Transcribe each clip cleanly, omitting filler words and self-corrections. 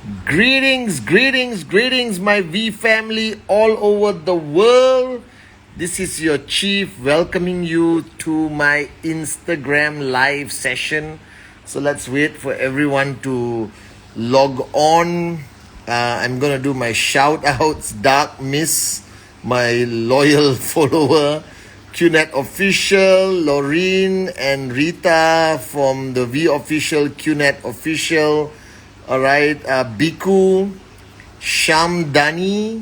Greetings, greetings, greetings, my V family all over the world. This is your chief welcoming you to my Instagram live session. So let's wait for everyone to log on. I'm gonna do my shout outs. Dark Miss, my loyal follower, QNet Official, Laureen and Rita from the V Official, QNet Official. All right, Biku, Shamdani.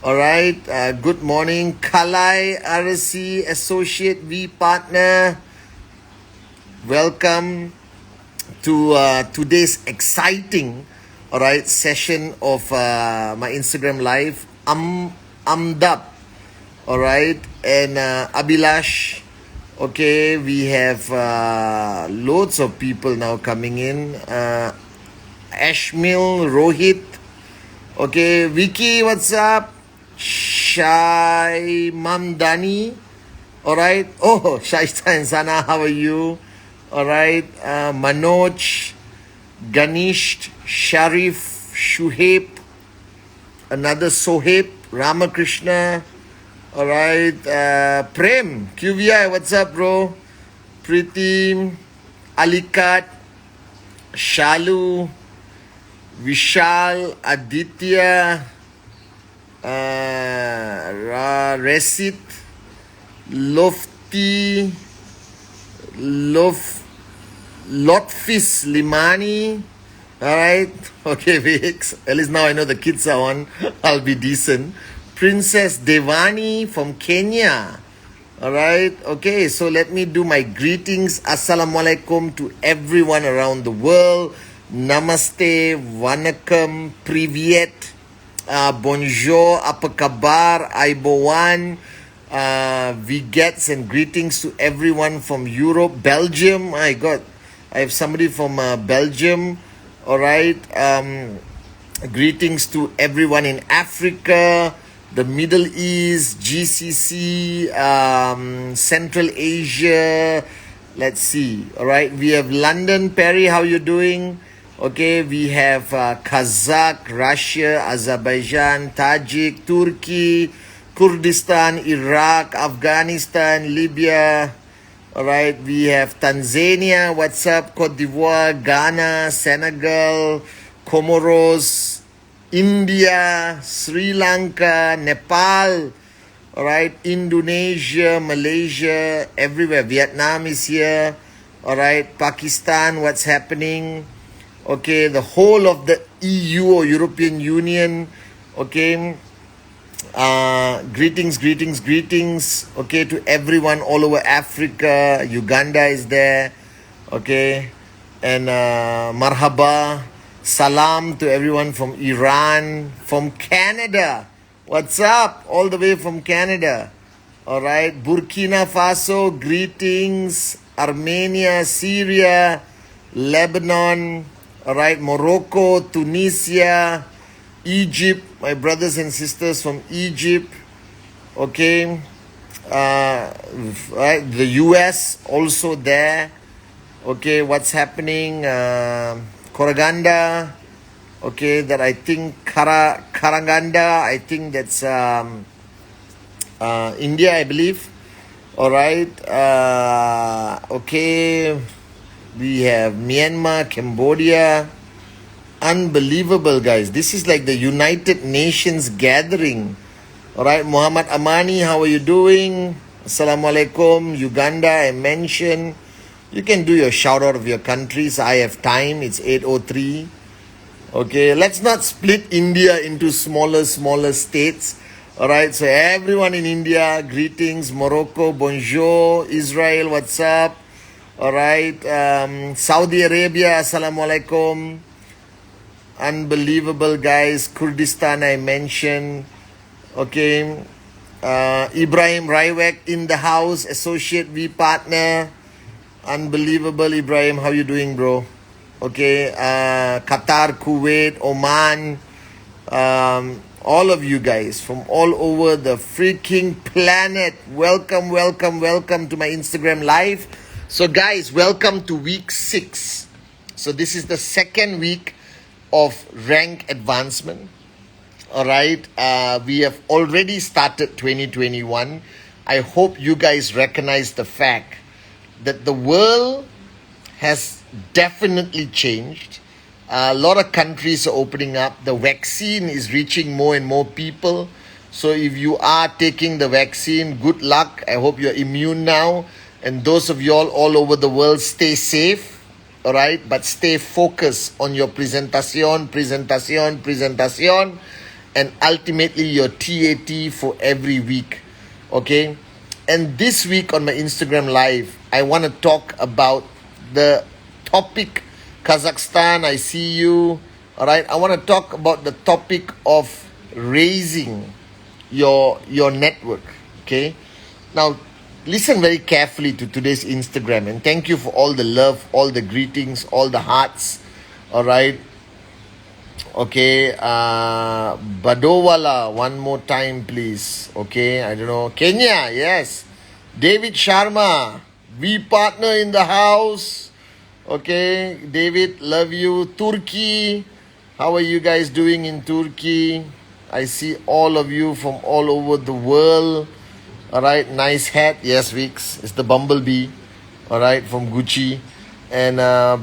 All right, good morning, Kalai RC Associate V Partner. Welcome to today's exciting, all right, session of my Instagram live. Amdab, all right, and Abhilash. Okay, we have loads of people now coming in. Ashmil, Rohit. Okay, Vicky, what's up? Shai Mamdani. Alright. Oh, Shaista and Sana, how are you? Alright. Manoj, Ganesh, Sharif, Shuhaib, another Sohaib, Ramakrishna. Alright. Prem, QVI, what's up, bro? Priti, Alikat, Shalu, Vishal, Aditya, Resit, Lofty, Lotfis Limani. Alright, okay, Vix. At least now I know the kids are on. I'll be decent. Princess Devani from Kenya. Alright, okay, so let me do my greetings. Assalamualaikum to everyone around the world. Namaste, Vanakkam, Privyet, Bonjour, Apa Kabar, Aibowan, Vigets and greetings to everyone from Europe, Belgium. I have somebody from Belgium. Alright, greetings to everyone in Africa, the Middle East, GCC, Central Asia. Let's see. Alright, we have London, Perry, how you doing? Okay, we have Kazakh, Russia, Azerbaijan, Tajik, Turkey, Kurdistan, Iraq, Afghanistan, Libya. Alright, we have Tanzania, what's up? Cote d'Ivoire, Ghana, Senegal, Comoros, India, Sri Lanka, Nepal. Alright, Indonesia, Malaysia, everywhere. Vietnam is here. Alright, Pakistan, what's happening? Okay, the whole of the EU or European Union. Okay, greetings, greetings, greetings. Okay, to everyone all over Africa. Uganda is there. Okay, and marhaba. Salam to everyone from Iran, from Canada. What's up? All the way from Canada. All right. Burkina Faso, greetings. Armenia, Syria, Lebanon. All right. Morocco, Tunisia, Egypt. My brothers and sisters from Egypt. Okay. Right. The US also there. Okay. What's happening? Koraganda. Okay, that I think Karaganda, I think that's India, I believe. All right. Okay, we have Myanmar, Cambodia. Unbelievable, guys. This is like the United Nations gathering. All right, Muhammad Amani, how are you doing? Assalamualaikum. Uganda, I mentioned. You can do your shout out of your countries. I have time. It's 8:03. Okay, let's not split India into smaller states. Alright, so everyone in India, greetings. Morocco, bonjour. Israel, what's up? Alright, Saudi Arabia, assalamualaikum. Unbelievable, guys. Kurdistan, I mentioned. Okay, Ibrahim Raiwek in the house, Associate V Partner. Unbelievable, Ibrahim. How you doing, bro? Okay, Qatar, Kuwait, Oman, all of you guys from all over the freaking planet. Welcome, welcome, welcome to my Instagram live. So guys, welcome to week 6. So this is the second week of rank advancement. All right. We have already started 2021. I hope you guys recognize the fact that the world has definitely changed. A lot of countries are opening up. The vaccine is reaching more and more people. So if you are taking the vaccine, good luck. I hope you're immune now. And those of you all over the world, stay safe. All right. But stay focused on your presentation, and ultimately your TAT for every week. Okay. And this week on my Instagram live, I want to talk about the topic Kazakhstan. I see you. All right. I want to talk about the topic of raising your network. Okay. Now, listen very carefully to today's Instagram, and thank you for all the love, all the greetings, all the hearts. All right. Okay. Badowala, one more time, please. Okay. I don't know. Kenya, yes. David Sharma, we partner in the house. Okay, David, love you. Turkey, how are you guys doing in Turkey? I see all of you from all over the world. All right, nice hat. Yes, Vix, it's the bumblebee. All right, from Gucci. And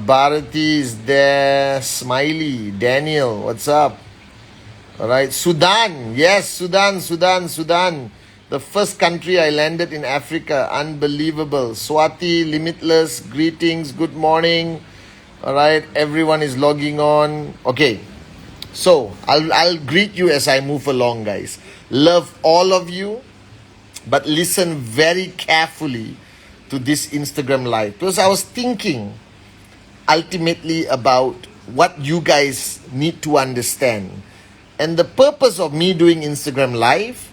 Bharati is there. Smiley, Daniel, what's up? All right, Sudan. Yes, Sudan. The first country I landed in Africa. Unbelievable. Swati, Limitless, greetings, good morning. All right, everyone is logging on. Okay, so I'll greet you as I move along, guys. Love all of you, but listen very carefully to this Instagram live, because I was thinking ultimately about what you guys need to understand. And the purpose of me doing Instagram live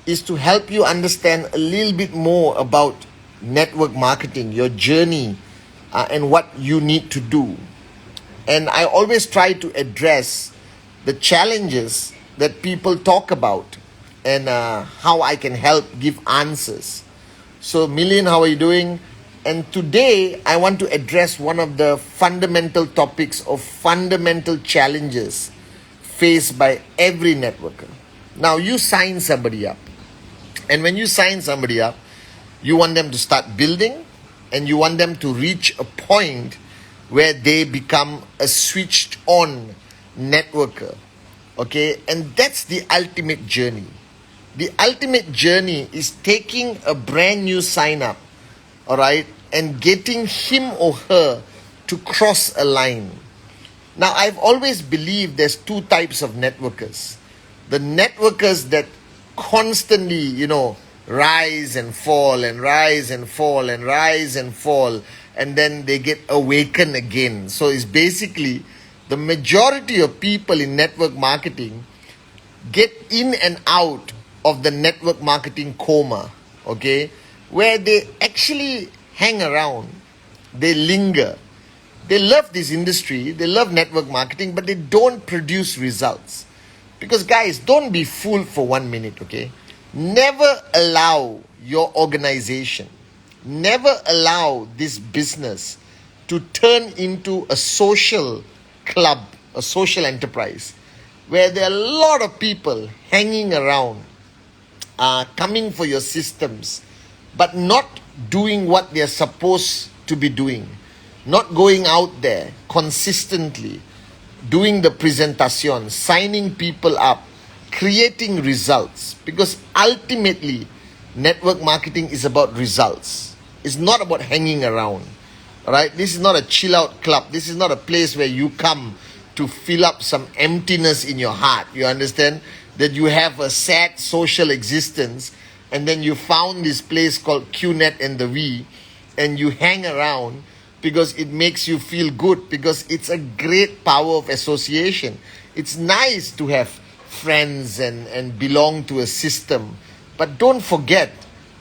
is to help you understand a little bit more about network marketing, your journey, and what you need to do. And I always try to address the challenges that people talk about, and how I can help give answers. So, Million, how are you doing? And today, I want to address one of the fundamental topics of fundamental challenges faced by every networker. Now, you sign somebody up. And when you sign somebody up, you want them to start building, and you want them to reach a point where they become a switched on networker. Okay? And that's the ultimate journey. The ultimate journey is taking a brand new sign up, all right, and getting him or her to cross a line. Now, I've always believed there's two types of networkers. The networkers that constantly, rise and fall and rise and fall and rise and fall, and then they get awakened again. So it's basically the majority of people in network marketing get in and out of the network marketing coma, okay, where they actually hang around, they linger. They love this industry, they love network marketing, but they don't produce results. Because guys, don't be fooled for 1 minute, okay? Never allow your organization, never allow this business to turn into a social club, a social enterprise, where there are a lot of people hanging around, coming for your systems, but not doing what they're supposed to be doing. Not going out there consistently, doing the presentation, signing people up, creating results. Because ultimately, network marketing is about results. It's not about hanging around. All right? This is not a chill out club. This is not a place where you come to fill up some emptiness in your heart. You understand? That you have a sad social existence, and then you found this place called QNet and the V, and you hang around because it makes you feel good, because it's a great power of association. It's nice to have friends and belong to a system. But don't forget,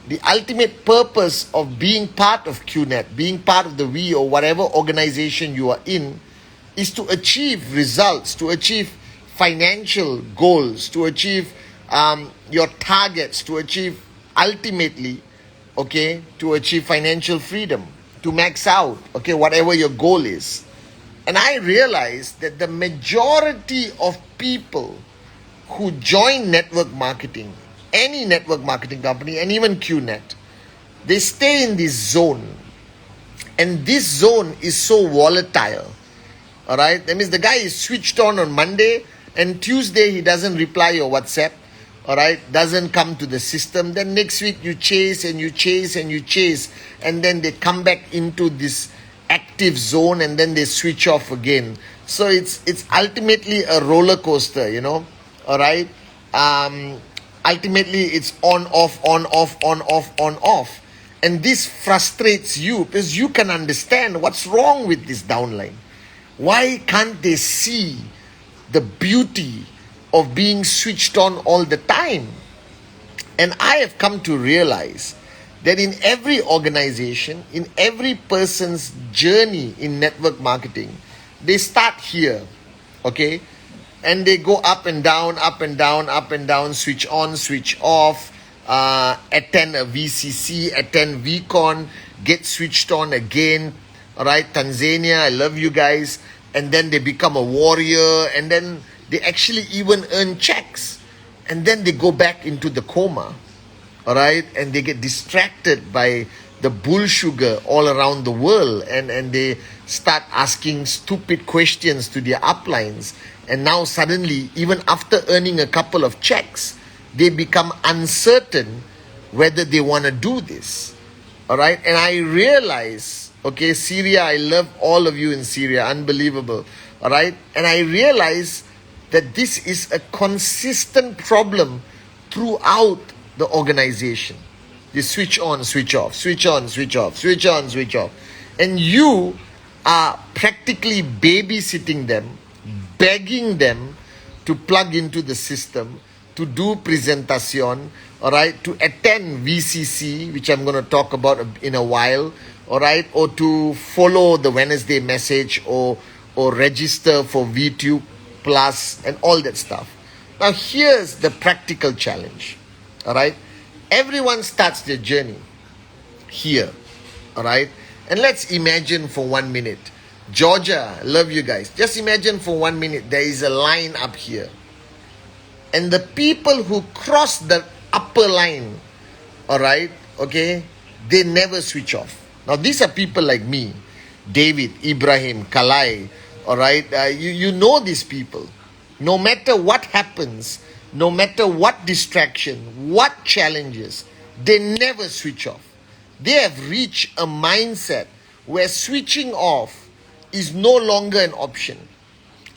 the ultimate purpose of being part of QNet, being part of the V or whatever organization you are in, is to achieve results, to achieve financial goals, to achieve your targets, to achieve ultimately, okay, to achieve financial freedom, to max out, okay, whatever your goal is. And I realized that the majority of people who join network marketing, any network marketing company, and even QNet, they stay in this zone. And this zone is so volatile. All right. That means the guy is switched on Monday, and Tuesday he doesn't reply your WhatsApp. All right. Doesn't come to the system. Then next week you chase and you chase and you chase. And then they come back into this active zone and then they switch off again. So it's ultimately a roller coaster, you know. All right. Ultimately it's on, off, on, off, on, off, on, off. And this frustrates you because you can understand what's wrong with this downline. Why can't they see the beauty of being switched on all the time? And I have come to realize that in every organization, in every person's journey in network marketing, they start here, okay? And they go up and down, up and down, up and down, switch on, switch off, attend a VCC, attend VCon, get switched on again. All right, Tanzania, I love you guys. And then they become a warrior, and then they actually even earn checks. And then they go back into the coma. All right, and they get distracted by the bull sugar all around the world, and they start asking stupid questions to their uplines. And now suddenly, even after earning a couple of checks, they become uncertain whether they want to do this. All right. And I realize, okay, Syria, I love all of you in Syria. Unbelievable. All right. And I realize that this is a consistent problem throughout the organization. They switch on, switch off, switch on, switch off, switch on, switch off. And you are practically babysitting them, begging them to plug into the system, to do presentation, all right, to attend VCC, which I'm going to talk about in a while, all right, or to follow the Wednesday message, or register for VTube Plus and all that stuff. Now, here's the practical challenge, all right. Everyone starts their journey here, all right. And let's imagine for 1 minute, Georgia, I love you guys. Just imagine for 1 minute, there is a line up here. And the people who cross the upper line, all right, okay, they never switch off. Now, these are people like me, David, Ibrahim, Kalai, all right. You know these people. No matter what happens, no matter what distraction, what challenges, they never switch off. They have reached a mindset where switching off is no longer an option.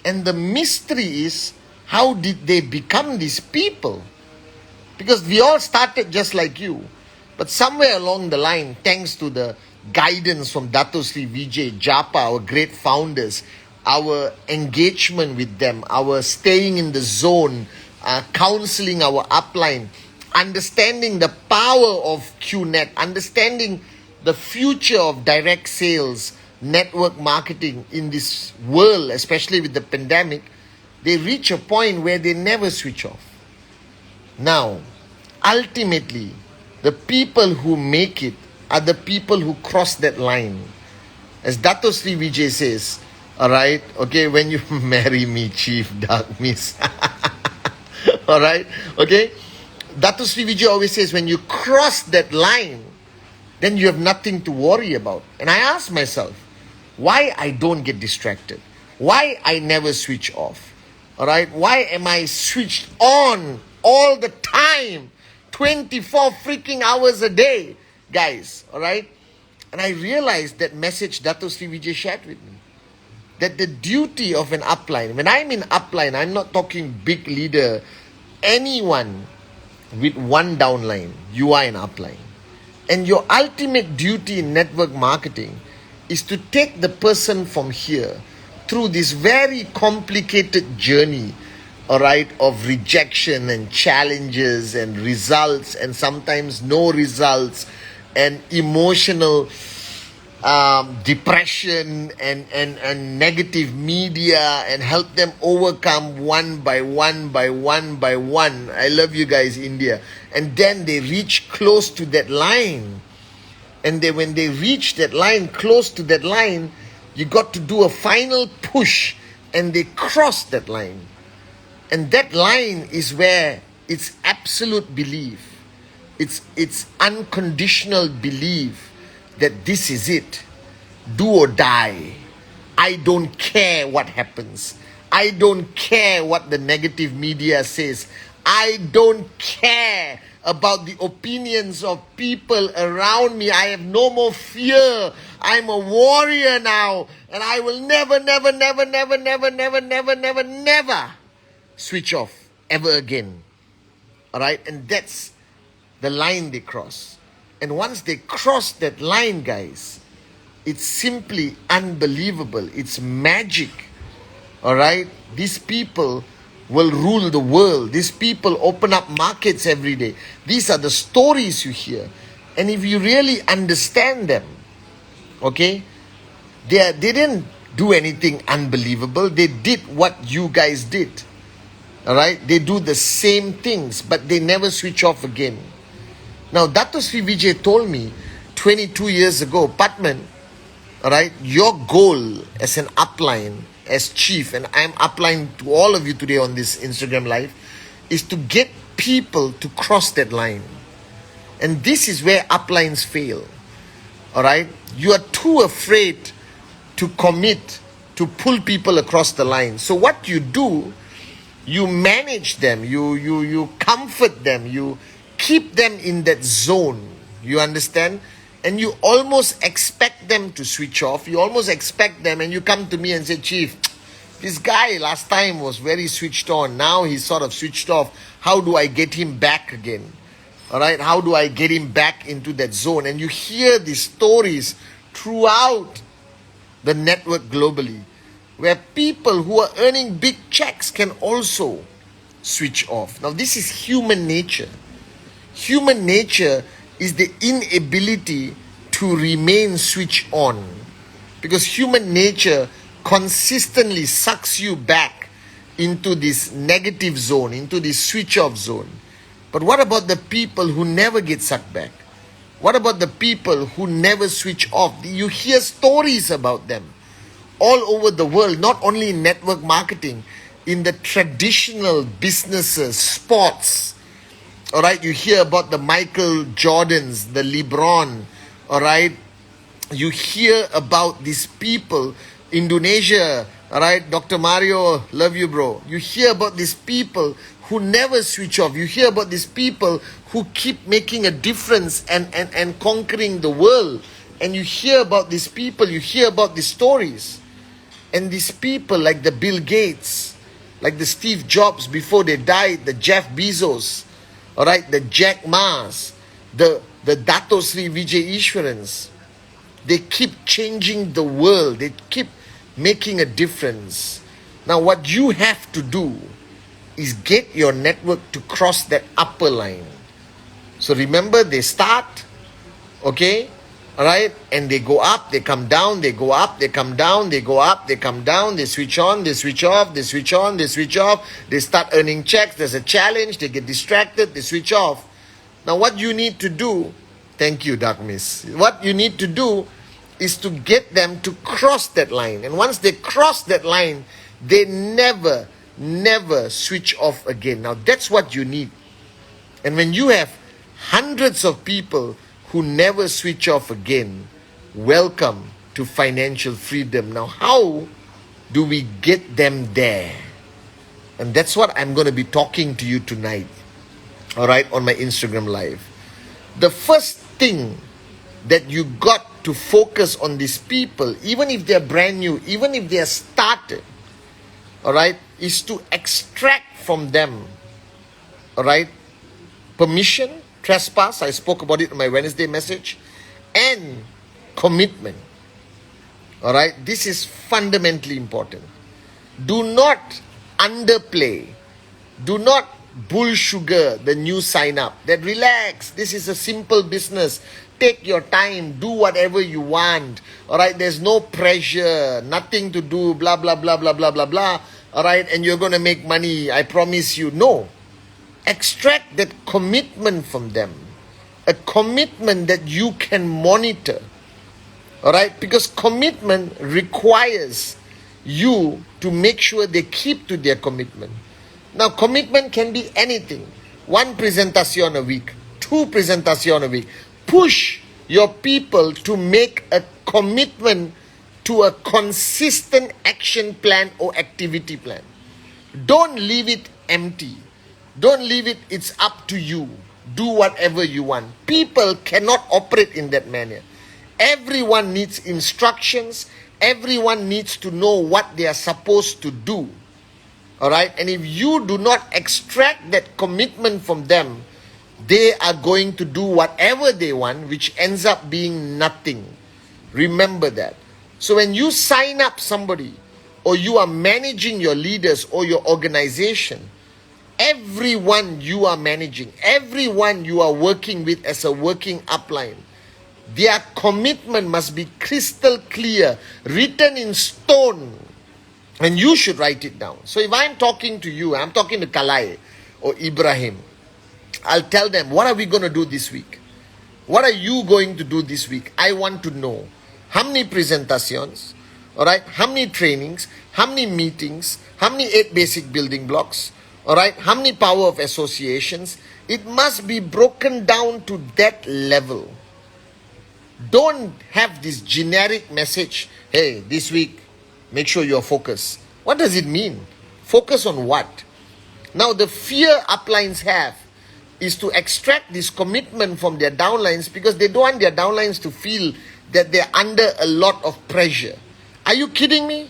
And the mystery is, how did they become these people? Because we all started just like you. But somewhere along the line, thanks to the guidance from Dato Sri Vijay, Japa, our great founders, our engagement with them, our staying in the zone, counseling our upline, understanding the power of QNet, understanding the future of direct sales, network marketing in this world, especially with the pandemic, they reach a point where they never switch off. Now, ultimately, the people who make it are the people who cross that line. As Dato Sri Vijay says, all right, okay, when you marry me, Chief Dark Miss. All right, okay. Dato Sri Vijay always says, when you cross that line, then you have nothing to worry about. And I ask myself, why I don't get distracted? Why I never switch off? All right, why am I switched on all the time, 24 freaking hours a day, guys? All right, and I realized that message Dato Sri Vijay shared with me, that the duty of an upline, when I'm in upline, I'm not talking big leader, anyone with one downline, you are an upline. And your ultimate duty in network marketing is to take the person from here through this very complicated journey, all right, of rejection and challenges and results and sometimes no results and emotional depression and negative media, and help them overcome one by one by one by one. I love you guys, India. And then they reach close to that line. And when they reach that line, close to that line, You got to do a final push, and they cross that line. And that line is where it's absolute belief. It's unconditional belief that this is it. Do or die. I don't care what happens. I don't care what the negative media says. I don't care about the opinions of people around me. I have no more fear. I'm a warrior now. And I will never switch off ever again. Alright? And that's the line they cross. And once they cross that line, guys, it's simply unbelievable. It's magic. Alright? These people will rule the world. These people open up markets every day. These are the stories you hear. And if you really understand them, okay, they didn't do anything unbelievable. They did what you guys did. Alright? They do the same things, but they never switch off again. Now, Dato Sri Vijay told me 22 years ago, Patman, alright, your goal as an upline, as chief, and I'm upline to all of you today on this Instagram live, is to get people to cross that line. And this is where uplines fail. Alright? You are too afraid to commit to pull people across the line. So what you do, you manage them, you comfort them, you keep them in that zone. You understand? And you almost expect them to switch off. You almost expect them, and you come to me and say, Chief, this guy last time was very switched on. Now he's sort of switched off. How do I get him back again? Alright, how do I get him back into that zone? And you hear these stories throughout the network globally, where people who are earning big checks can also switch off. Now, this is human nature. Human nature is the inability to remain switched on, because human nature consistently sucks you back into this negative zone, into this switch off zone. But what about the people who never get sucked back? What about the people who never switch off? You hear stories about them all over the world, not only in network marketing, in the traditional businesses, sports. Alright, you hear about the Michael Jordans, the LeBron. Alright, you hear about these people, Indonesia. Alright, Dr. Mario, love you, bro. You hear about these people who never switch off. You hear about these people who keep making a difference and conquering the world. And you hear about these people, you hear about these stories. And these people like the Bill Gates, like the Steve Jobs before they died, the Jeff Bezos, alright, the Jack Ma's, the Dato Sri Vijay Ishwarans, they keep changing the world. They keep making a difference. Now what you have to do is get your network to cross that upper line. So remember, they start, okay, alright, and they go up, they come down, they go up, they come down, they go up, they come down, they switch on, they switch off, they switch on, they switch off, they start earning checks, there's a challenge, they get distracted, they switch off. Now what you need to do, thank you, Dark Miss, what you need to do is to get them to cross that line. And once they cross that line, they never switch off again. Now that's what you need. And when you have hundreds of people who never switch off again, welcome to financial freedom. Now how do we get them there? And that's what I'm going to be talking to you tonight, alright, on my Instagram live. The first thing that you got to focus on these people, even if they're brand new, even if they're started, alright, is to extract from them, alright, permission, trespass, I spoke about it in my Wednesday message, and commitment. Alright, this is fundamentally important. Do not underplay, do not bull sugar the new sign up. That relax, this is a simple business. Take your time, do whatever you want. Alright, there's no pressure, nothing to do, blah, blah, blah, blah, blah, blah, blah. Alright, and you're going to make money, I promise you. No. Extract that commitment from them. A commitment that you can monitor. All right, because commitment requires you to make sure they keep to their commitment. Now, commitment can be anything. 1 presentation a week, 2 presentation a week. Push your people to make a commitment to a consistent action plan or activity plan. Don't leave it empty. Don't leave it, it's up to you. Do whatever you want. People cannot operate in that manner. Everyone needs instructions. Everyone needs to know what they are supposed to do. Alright? And if you do not extract that commitment from them, they are going to do whatever they want, which ends up being nothing. Remember that. So when you sign up somebody, or you are managing your leaders or your organization, everyone you are managing, everyone you are working with as a working upline, their commitment must be crystal clear, written in stone, and you should write it down. So if I'm talking to you, I'm talking to Kalai or Ibrahim, I'll tell them, what are we going to do this week? What are you going to do this week? I want to know how many presentations, all right, how many trainings, how many meetings, how many 8 basic building blocks, all right, how many power of associations. It must be broken down to that level. Don't have this generic message, hey, this week, make sure you're focused. What does it mean? Focus on what? Now, the fear uplines have is to extract this commitment from their downlines because they don't want their downlines to feel that they're under a lot of pressure. Are you kidding me?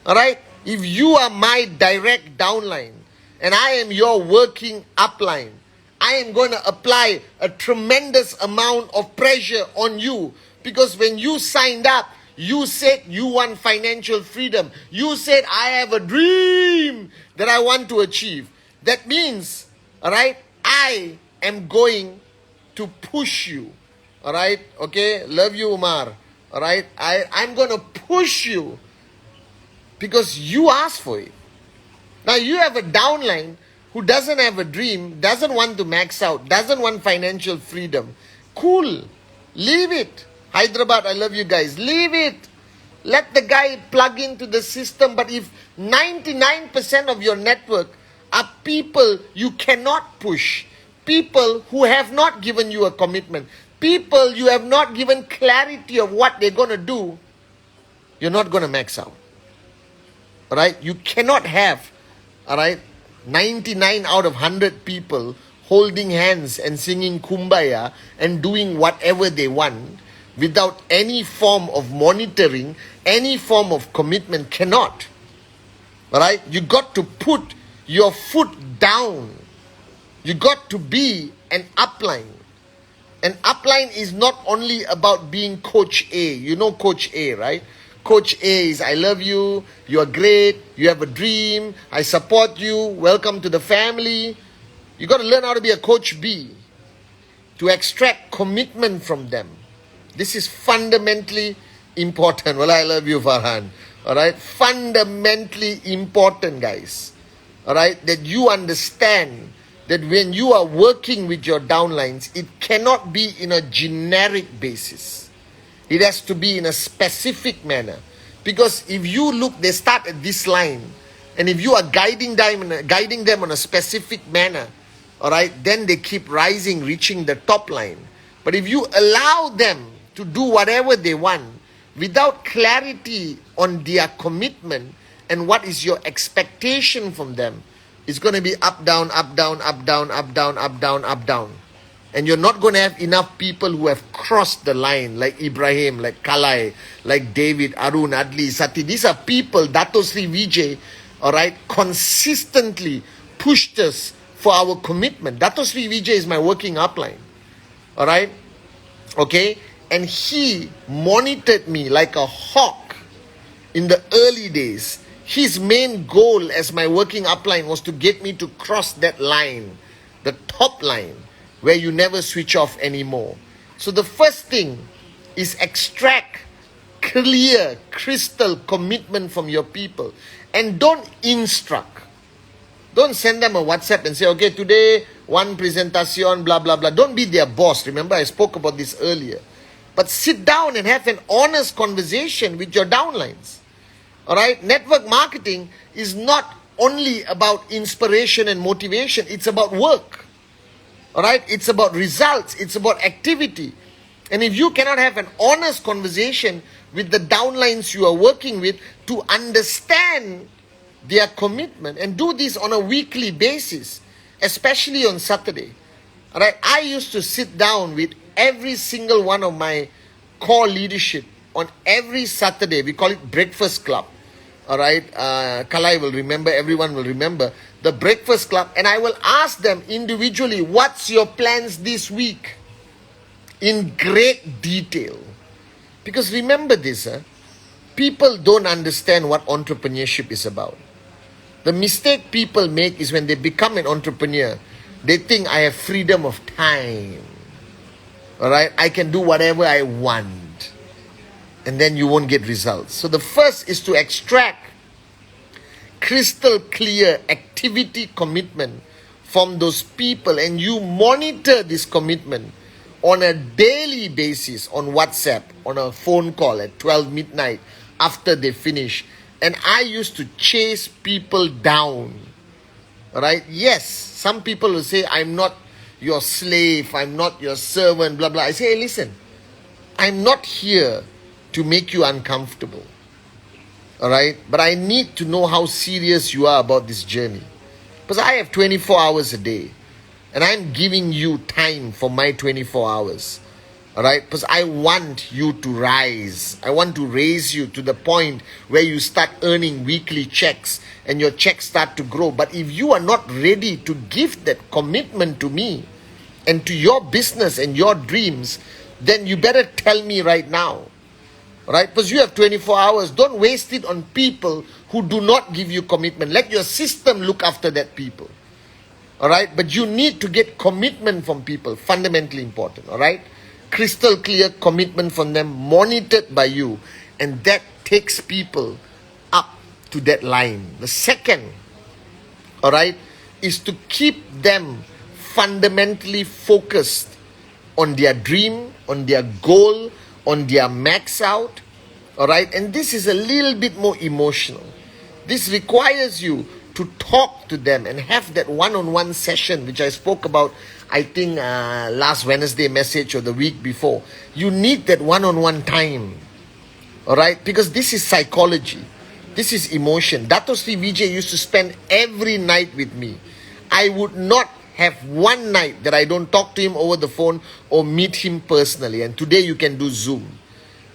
Alright? If you are my direct downline and I am your working upline, I am going to apply a tremendous amount of pressure on you because when you signed up, you said you want financial freedom. You said, I have a dream that I want to achieve. That means, alright, I am going to push you. Alright, okay, love you, Umar. Alright, I'm going to push you because you asked for it. Now you have a downline who doesn't have a dream, doesn't want to max out, doesn't want financial freedom. Cool, leave it. Hyderabad, I love you guys. Leave it. Let the guy plug into the system. But if 99% of your network are people you cannot push, people who have not given you a commitment, people you have not given clarity of what they're going to do, you're not going to max out. Alright? You cannot have, alright, 99 out of 100 people holding hands and singing Kumbaya and doing whatever they want without any form of monitoring, any form of commitment. Cannot. Alright? You got to put your foot down. You got to be an upline. An upline is not only about being Coach A. You know Coach A, right? Coach A is, I love you, you are great, you have a dream, I support you, welcome to the family. You got to learn how to be a Coach B, to extract commitment from them. This is fundamentally important. Well, I love you, Farhan. Alright? Fundamentally important, guys. Alright? That you understand that when you are working with your downlines, it cannot be in a generic basis. It has to be in a specific manner. Because if you look, they start at this line, and if you are guiding them on a specific manner, alright, then they keep rising, reaching the top line. But if you allow them to do whatever they want without clarity on their commitment and what is your expectation from them, it's going to be up, down, up, down, up, down, up, down, up, down, up, down. And you're not going to have enough people who have crossed the line, like Ibrahim, like Kalai, like David, Arun, Adli, Sati. These are people, Dato Sri Vijay, alright, consistently pushed us for our commitment. Dato Sri Vijay is my working upline, alright, okay? And he monitored me like a hawk in the early days. His main goal as my working upline was to get me to cross that line, the top line, where you never switch off anymore. So the first thing is extract clear, crystal commitment from your people. And don't instruct. Don't send them a WhatsApp and say, okay, today, 1 presentation, blah, blah, blah. Don't be their boss. Remember, I spoke about this earlier. But sit down and have an honest conversation with your downlines. All right? Network marketing is not only about inspiration and motivation. It's about work. All right? It's about results. It's about activity. And if you cannot have an honest conversation with the downlines you are working with to understand their commitment, and do this on a weekly basis, especially on Saturday. All right? I used to sit down with every single one of my core leadership on every Saturday. We call it Breakfast Club. All right? Kalai will remember, everyone will remember the Breakfast Club. And I will ask them individually, what's your plans this week? In great detail. Because remember this, people don't understand what entrepreneurship is about. The mistake people make is when they become an entrepreneur, they think I have freedom of time. All right? I can do whatever I want. And then you won't get results. So the first is to extract crystal clear activity commitment from those people, and you monitor this commitment on a daily basis on WhatsApp, on a phone call at 12 midnight after they finish. And I used to chase people down. Alright? Yes, some people will say, I'm not your slave, I'm not your servant, blah, blah. I say, hey, listen, I'm not here to make you uncomfortable. Alright? But I need to know how serious you are about this journey. Because I have 24 hours a day. And I'm giving you time for my 24 hours. Alright? Because I want you to rise. I want to raise you to the point where you start earning weekly checks and your checks start to grow. But if you are not ready to give that commitment to me and to your business and your dreams, then you better tell me right now. Alright? Because you have 24 hours. Don't waste it on people who do not give you commitment. Let your system look after that people. Alright? But you need to get commitment from people. Fundamentally important. Alright? Crystal clear commitment from them, monitored by you. And that takes people up to that line. The second, alright, is to keep them fundamentally focused on their dream, on their goal, on their max out. Alright? And this is a little bit more emotional. This requires you to talk to them and have that one-on-one session, which I spoke about, I think, last Wednesday message or the week before. You need that one-on-one time. Alright? Because this is psychology. This is emotion. Dato Sri Vijay used to spend every night with me. I would not have one night that I don't talk to him over the phone or meet him personally. And today you can do Zoom,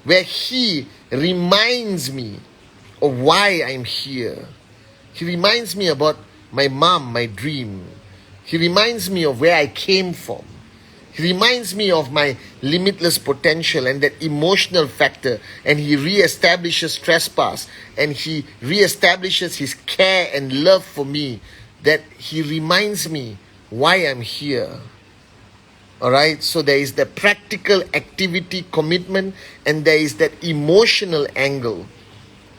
where he reminds me of why I'm here. He reminds me about my mom, my dream. He reminds me of where I came from. He reminds me of my limitless potential and that emotional factor. And he reestablishes trespass. And he reestablishes his care and love for me. That he reminds me why I'm here. Alright? So there is the practical activity commitment and there is that emotional angle.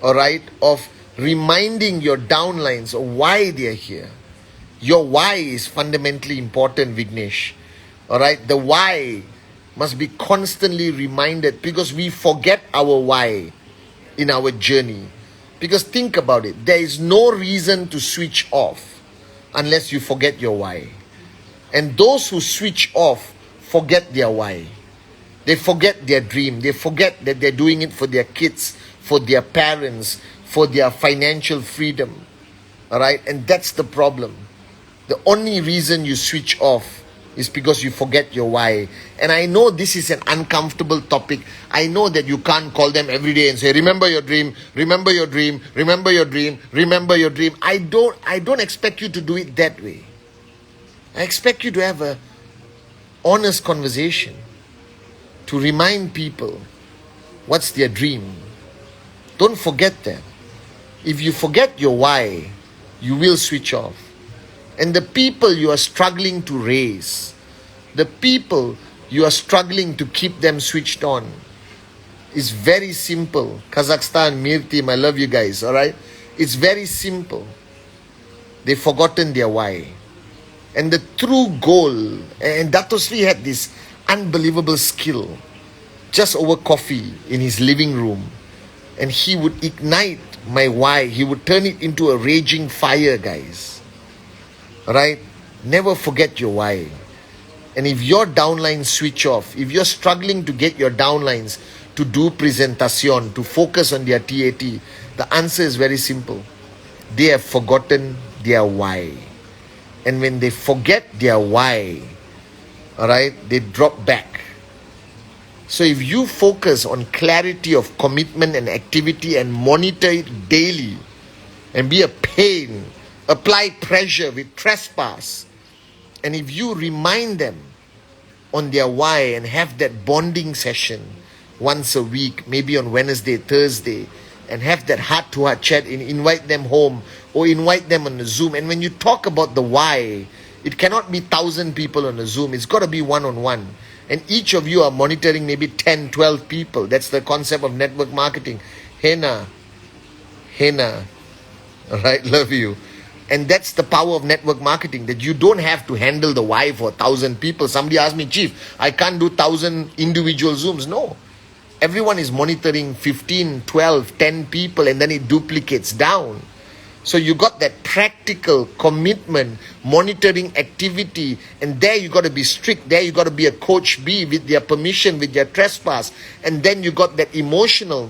Alright? Of reminding your downlines of why they are here. Your why is fundamentally important, Vignesh. Alright? The why must be constantly reminded because we forget our why in our journey. Because think about it. There is no reason to switch off unless you forget your why. And those who switch off forget their why. They forget their dream. They forget that they're doing it for their kids, for their parents, for their financial freedom. Alright? And that's the problem. The only reason you switch off is because you forget your why. And I know this is an uncomfortable topic. I know that you can't call them every day and say, remember your dream, remember your dream, remember your dream, remember your dream. I don't expect you to do it that way. I expect you to have a honest conversation to remind people what's their dream. Don't forget that. If you forget your why, you will switch off. And the people you are struggling to raise, the people you are struggling to keep them switched on, is very simple. Kazakhstan, Mir team, I love you guys, alright? It's very simple. They've forgotten their why. And the true goal, and Dato Sri had this unbelievable skill. just over coffee in his living room, and he would ignite my why. He would turn it into a raging fire, guys. Right? Never forget your why. And if your downlines switch off, if you're struggling to get your downlines to do presentation, to focus on their TAT, the answer is very simple. They have forgotten their why. And when they forget their why, alright, they drop back. So if you focus on clarity of commitment and activity and monitor it daily, and be a pain, apply pressure with trespass, and if you remind them on their why and have that bonding session once a week, maybe on Wednesday, Thursday, and have that heart-to-heart chat and invite them home or invite them on the Zoom. And when you talk about the why, it cannot be 1,000 people on a Zoom. It's got to be one-on-one. And each of you are monitoring maybe 10, 12 people. That's the concept of network marketing. Henna. All right, love you. And that's the power of network marketing, that you don't have to handle the why for 1,000 people. Somebody asked me, Chief, I can't do 1,000 individual Zooms. No. Everyone is monitoring 15, 12, 10 people, and then it duplicates down. So you got that practical commitment, monitoring activity, and there you got to be strict. There you got to be a coach B with their permission, with their trespass. And then you got that emotional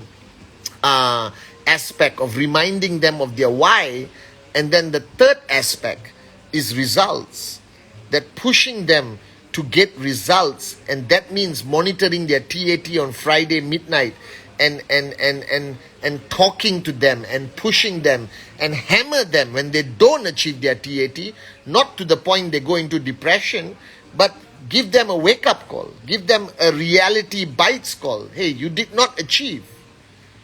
aspect of reminding them of their why. And then the third aspect is results, that pushing them to get results, and that means monitoring their TAT on Friday midnight and talking to them and pushing them and hammer them when they don't achieve their TAT, not to the point they go into depression, but give them a wake-up call, give them a reality bites call. Hey, you did not achieve.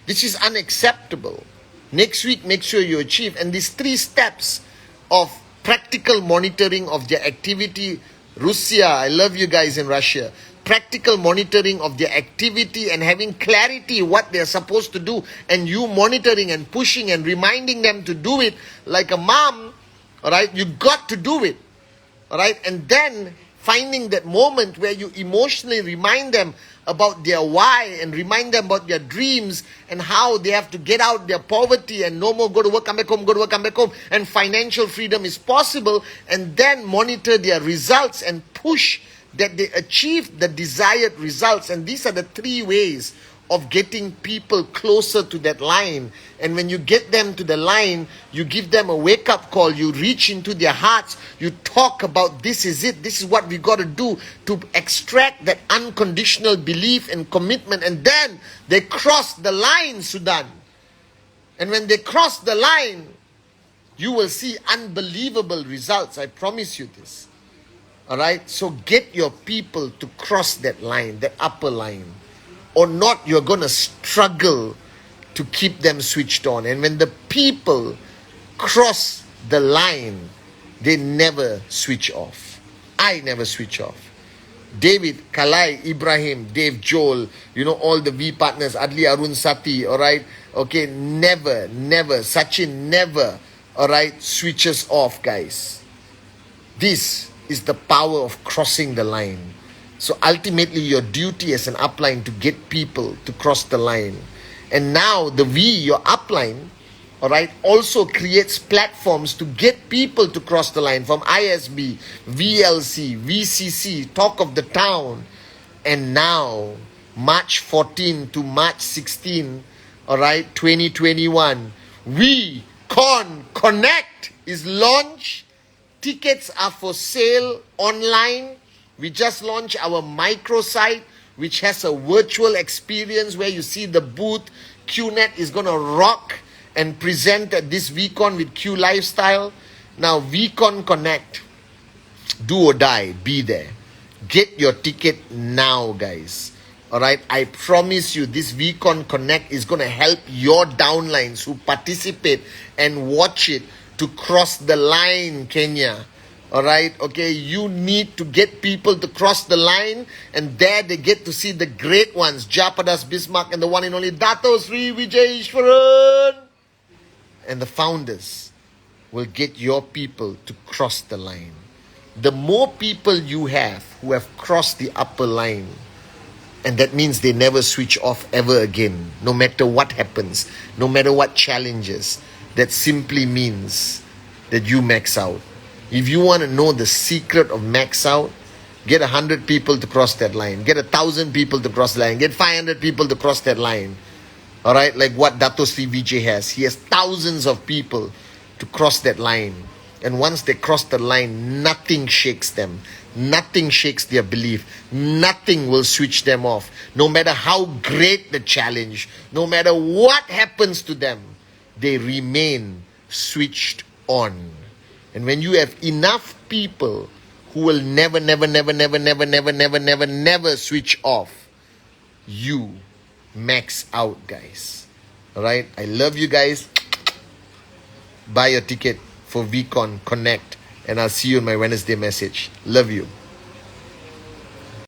This is unacceptable. Next week, make sure you achieve. And these 3 steps of practical monitoring of their activity. Russia, I love you guys in Russia. Practical monitoring of their activity and having clarity what they're supposed to do. And you monitoring and pushing and reminding them to do it like a mom. Alright, you got to do it. Alright, and then finding that moment where you emotionally remind them about their why and remind them about their dreams and how they have to get out their poverty and no more go to work, come back home, go to work, come back home, and financial freedom is possible, and then monitor their results and push that they achieve the desired results. And these are the 3 ways of getting people closer to that line. And when you get them to the line, you give them a wake-up call, you reach into their hearts, you talk about this is it, this is what we got to do to extract that unconditional belief and commitment. And then they cross the line, Sudan. And when they cross the line, you will see unbelievable results. I promise you this. Alright, so get your people to cross that line, that upper line. Or not, you're going to struggle to keep them switched on. And when the people cross the line, they never switch off. I never switch off. David, Kalai, Ibrahim, Dave, Joel, all the V partners, Adli, Arun, Sati, alright? Okay, never, Sachin never, alright, switches off, guys. This is the power of crossing the line. So ultimately, your duty as an upline to get people to cross the line. And now the V, your upline, alright, also creates platforms to get people to cross the line from ISB, VLC, VCC, Talk of the Town. And now, March 14 to March 16, alright, 2021, Connect is launched. Tickets are for sale online. We just launched our microsite, which has a virtual experience where you see the booth. QNet is going to rock and present at this VCon with Q Lifestyle. Now, VCon Connect, do or die, be there. Get your ticket now, guys. Alright, I promise you this VCon Connect is going to help your downlines who participate and watch it to cross the line, Kenya. Alright, okay, you need to get people to cross the line, and there they get to see the great ones, Japadas, Bismarck, and the one and only Dato Sri Vijayeshwaran. And the founders will get your people to cross the line. The more people you have who have crossed the upper line, And that means they never switch off ever again, no matter what happens, no matter what challenges. That simply means that you max out. If you want to know the secret of max out, get 100 people to cross that line. Get 1,000 people to cross the line. Get 500 people to cross that line. All right, like what Dato Sri Vijay has. He has thousands of people to cross that line. And once they cross the line, nothing shakes them. Nothing shakes their belief. Nothing will switch them off. No matter how great the challenge, no matter what happens to them, they remain switched on. And when you have enough people who will never switch off, you max out, guys. Alright? I love you guys. Buy your ticket for VCon Connect, and I'll see you in my Wednesday message. Love you.